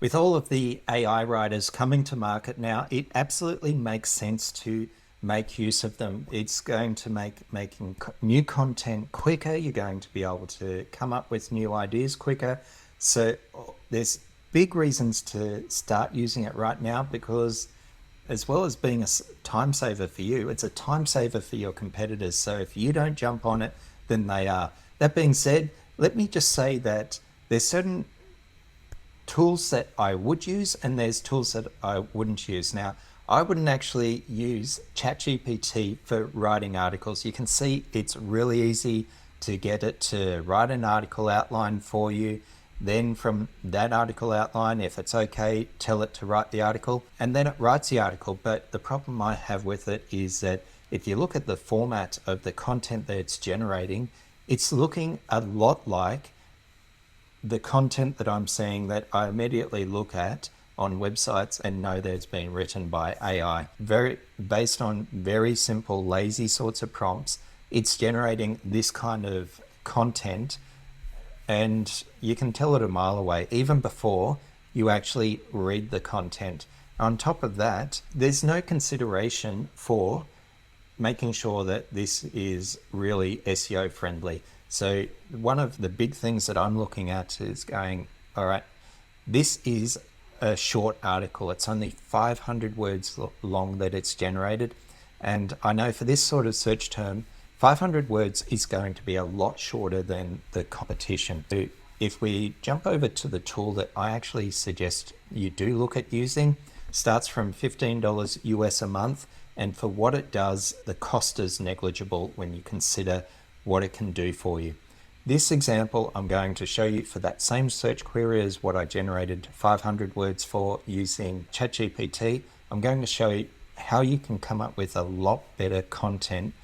With all of the AI writers coming to market now, it absolutely makes sense to make use of them. It's going to make making new content quicker. You're going to be able to come up with new ideas quicker. So there's big reasons to start using it right now, because as well as being a time saver for you, it's a time saver for your competitors. So if you don't jump on it, then they are. That being said, let me just say that there's certain tools that I would use and there's tools that I wouldn't use. Now, I wouldn't actually use ChatGPT for writing articles. You can see it's really easy to get it to write an article outline for you. Then from that article outline, if it's okay, tell it to write the article, and then it writes the article. But the problem I have with it is that if you look at the format of the content that it's generating, it's looking a lot like the content that I'm seeing that I immediately look at on websites and know that it's been written by AI. Very based on very simple, lazy sorts of prompts, it's generating this kind of content, and you can tell it a mile away, even before you actually read the content. On top of that, there's no consideration for making sure that this is really SEO friendly. So one of the big things that I'm looking at is going, all right, this is a short article. It's only 500 words long that it's generated. And I know for this sort of search term, 500 words is going to be a lot shorter than the competition. So if we jump over to the tool that I actually suggest you do look at using, starts from $15 US a month. And for what it does, the cost is negligible when you consider what it can do for you. This example I'm going to show you for that same search query as what I generated 500 words for using ChatGPT. I'm going to show you how you can come up with a lot better content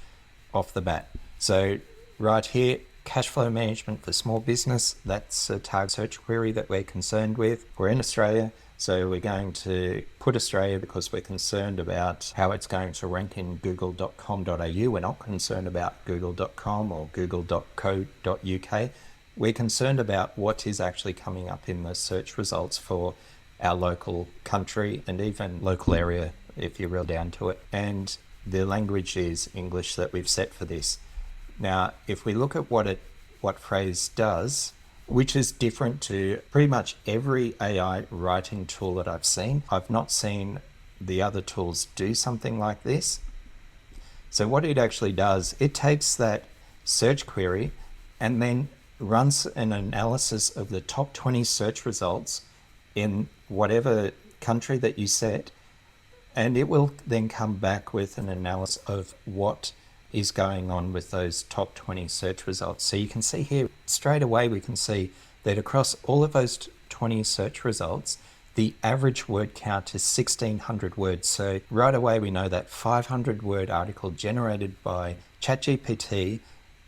off the bat. So right here, cash flow management for small business, that's a target search query that we're concerned with. We're in Australia, so we're going to put Australia because we're concerned about how it's going to rank in google.com.au. We're not concerned about google.com or google.co.uk. We're concerned about what is actually coming up in the search results for our local country and even local area if you're real down to it. And the language is English that we've set for this. Now, if we look at what Frase does, which is different to pretty much every AI writing tool that I've seen. I've not seen the other tools do something like this. So what it actually does, it takes that search query and then runs an analysis of the top 20 search results in whatever country that you set, and it will then come back with an analysis of what is going on with those top 20 search results. So you can see here straight away, we can see that across all of those 20 search results, the average word count is 1,600 words. So right away, we know that 500 word article generated by ChatGPT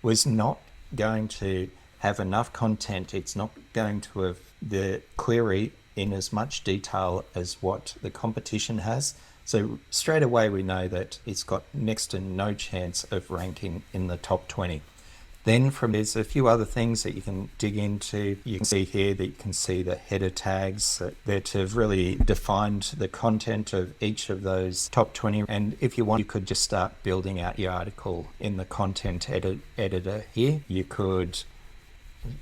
was not going to have enough content. It's not going to have the query in as much detail as what the competition has. So straight away, we know that it's got next to no chance of ranking in the top 20. Then there's a few other things that you can dig into. You can see here that you can see the header tags that have really defined the content of each of those top 20. And if you want, you could just start building out your article in the content editor here. You could,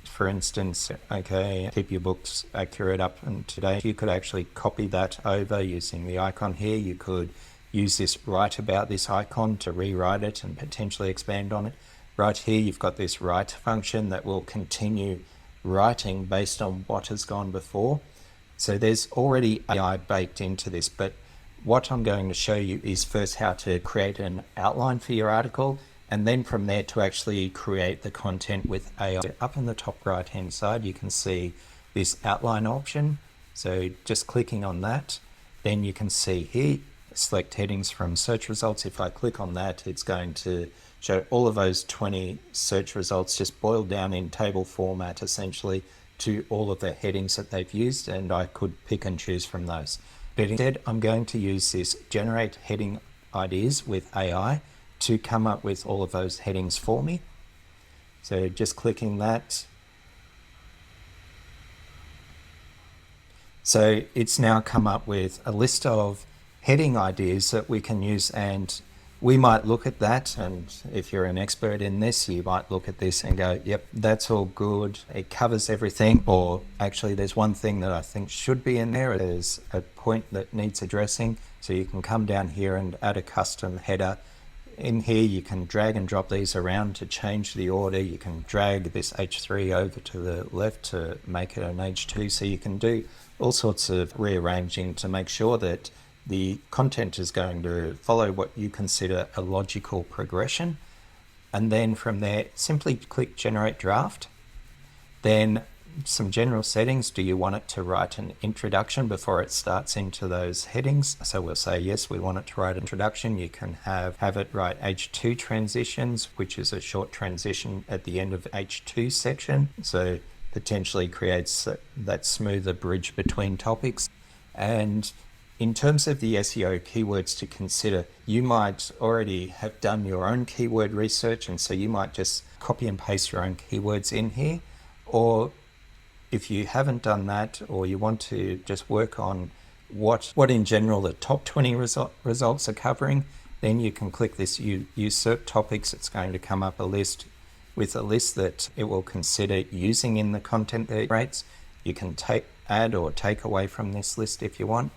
for instance, okay, keep your books accurate up and to date. You could actually copy that over using the icon here. You could use this write about this icon to rewrite it and potentially expand on it. Right here, you've got this write function that will continue writing based on what has gone before. So there's already AI baked into this, but what I'm going to show you is first how to create an outline for your article, and then from there to actually create the content with AI. Up in the top right hand side, you can see this outline option. So just clicking on that, then you can see here, select headings from search results. If I click on that, it's going to show all of those 20 search results just boiled down in table format essentially to all of the headings that they've used, and I could pick and choose from those. But instead, I'm going to use this generate heading ideas with AI to come up with all of those headings for me. So just clicking that. So it's now come up with a list of heading ideas that we can use, and we might look at that, and if you're an expert in this, you might look at this and go, yep, that's all good, it covers everything. Or actually there's one thing that I think should be in there, there's a point that needs addressing, so you can come down here and add a custom header. In here you can drag and drop these around to change the order. You can drag this H3 over to the left to make it an H2, so you can do all sorts of rearranging to make sure that the content is going to follow what you consider a logical progression. And then from there, simply click Generate Draft. Then some general settings. Do you want it to write an introduction before it starts into those headings? So we'll say yes, we want it to write an introduction. You can have it write H2 transitions, which is a short transition at the end of H2 section. So potentially creates that smoother bridge between topics. And in terms of the SEO keywords to consider, you might already have done your own keyword research, and so you might just copy and paste your own keywords in here. Or if you haven't done that, or you want to just work on what in general the top 20 results are covering, then you can click this usurp topics. It's going to come up a list that it will consider using in the content that it rates. You can add or take away from this list if you want.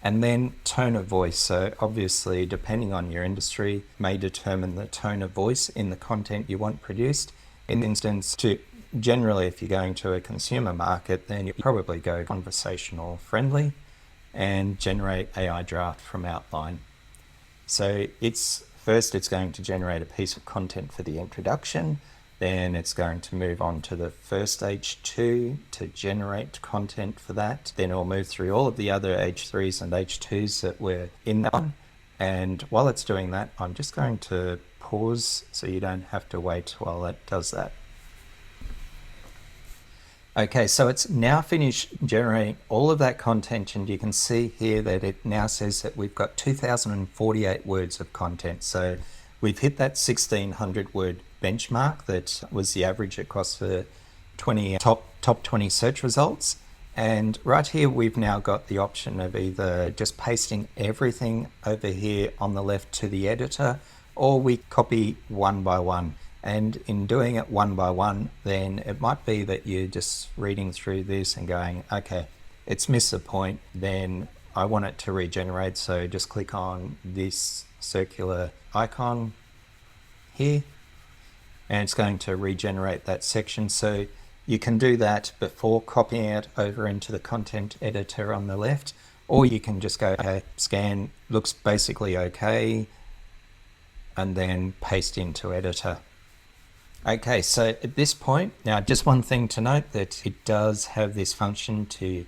And then tone of voice. So obviously, depending on your industry, may determine the tone of voice in the content you want produced. In instance, generally, if you're going to a consumer market, then you probably go conversational friendly and generate AI draft from outline. So it's going to generate a piece of content for the introduction. Then it's going to move on to the first H2 to generate content for that. Then it'll move through all of the other H3s and H2s that were in that one. And while it's doing that, I'm just going to pause so you don't have to wait while it does that. Okay, so it's now finished generating all of that content, and you can see here that it now says that we've got 2,048 words of content. So we've hit that 1,600 word benchmark that was the average across the top 20 search results. And right here, we've now got the option of either just pasting everything over here on the left to the editor, or we copy one by one. And in doing it one by one, then it might be that you're just reading through this and going, okay, it's missed the point, then I want it to regenerate. So just click on this circular icon here, and it's going to regenerate that section. So you can do that before copying it over into the content editor on the left, or you can just go, okay, scan, looks basically okay, and then paste into editor. Okay, so at this point, now just one thing to note, that it does have this function to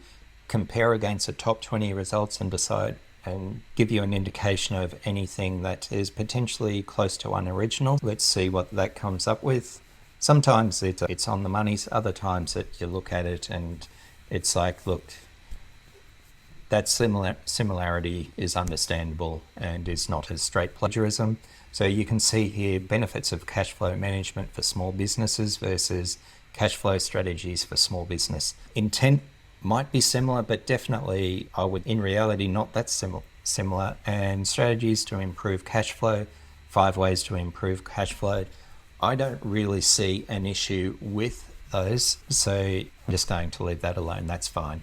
compare against the top 20 results and decide and give you an indication of anything that is potentially close to unoriginal. Let's see what that comes up with. Sometimes it's on the money, other times that you look at it and it's like, look, that similarity is understandable and is not as straight plagiarism. So you can see here benefits of cash flow management for small businesses versus cash flow strategies for small business. Intent might be similar, but definitely in reality, not that similar. And strategies to improve cash flow, 5 ways to improve cash flow. I don't really see an issue with those, so I'm just going to leave that alone. That's fine.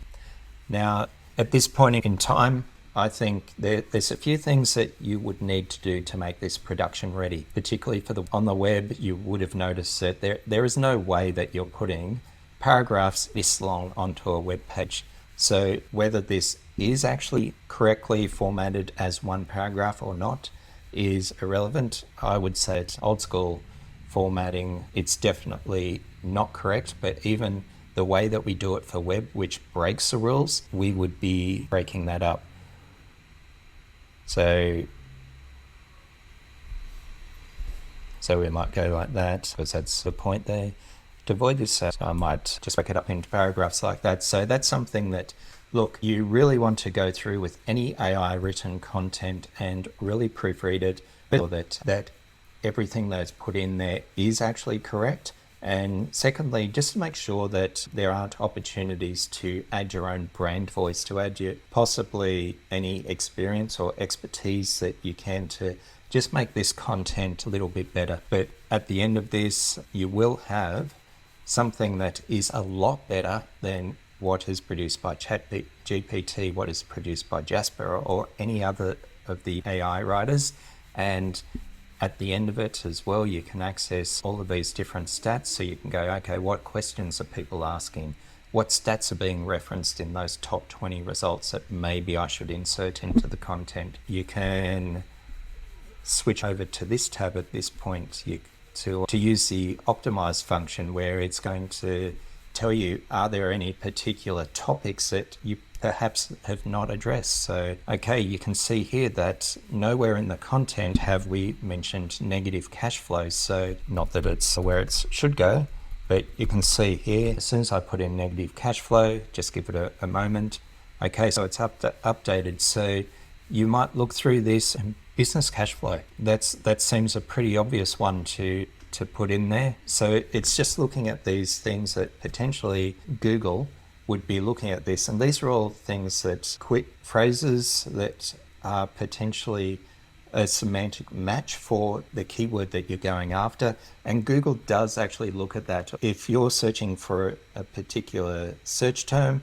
Now, at this point in time, I think there's a few things that you would need to do to make this production ready, particularly on the web. You would have noticed that there is no way that you're putting paragraphs this long onto a web page. So whether this is actually correctly formatted as one paragraph or not is irrelevant. I would say it's old school formatting. It's definitely not correct, but even the way that we do it for web, which breaks the rules, we would be breaking that up. So we might go like that, because that's the point there. To avoid this, I might just break it up into paragraphs like that. So that's something that, look, you really want to go through with any AI written content and really proofread it, so that everything that's put in there is actually correct. And secondly, just to make sure that there aren't opportunities to add your own brand voice, to add your possibly any experience or expertise that you can to just make this content a little bit better. But at the end of this, you will have something that is a lot better than what is produced by ChatGPT, what is produced by Jasper or any other of the AI writers. And at the end of it as well, you can access all of these different stats. So you can go, okay, what questions are people asking? What stats are being referenced in those top 20 results that maybe I should insert into the content? You can switch over to this tab at this point to use the optimise function, where it's going to tell you, are there any particular topics that you perhaps have not addressed? So, okay, you can see here that nowhere in the content have we mentioned negative cash flow. So not that it's where it should go, but you can see here, as soon as I put in negative cash flow, just give it a moment. Okay, so it's updated. So you might look through this and business cash flow. That seems a pretty obvious one to put in there. So it's just looking at these things that potentially Google would be looking at this. And these are all things that quick phrases that are potentially a semantic match for the keyword that you're going after. And Google does actually look at that. If you're searching for a particular search term,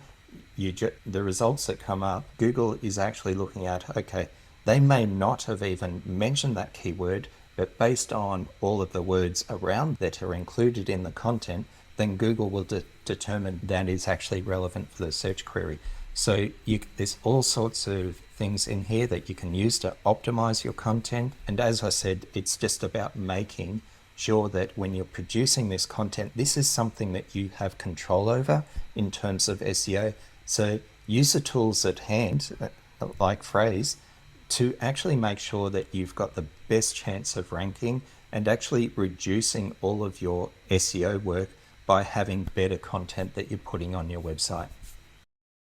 the results that come up, Google is actually looking at, okay, they may not have even mentioned that keyword, but based on all of the words around that are included in the content, then Google will determine that is actually relevant for the search query. So there's all sorts of things in here that you can use to optimize your content. And as I said, it's just about making sure that when you're producing this content, this is something that you have control over in terms of SEO. So use the tools at hand, like Frase, to actually make sure that you've got the best chance of ranking and actually reducing all of your SEO work by having better content that you're putting on your website.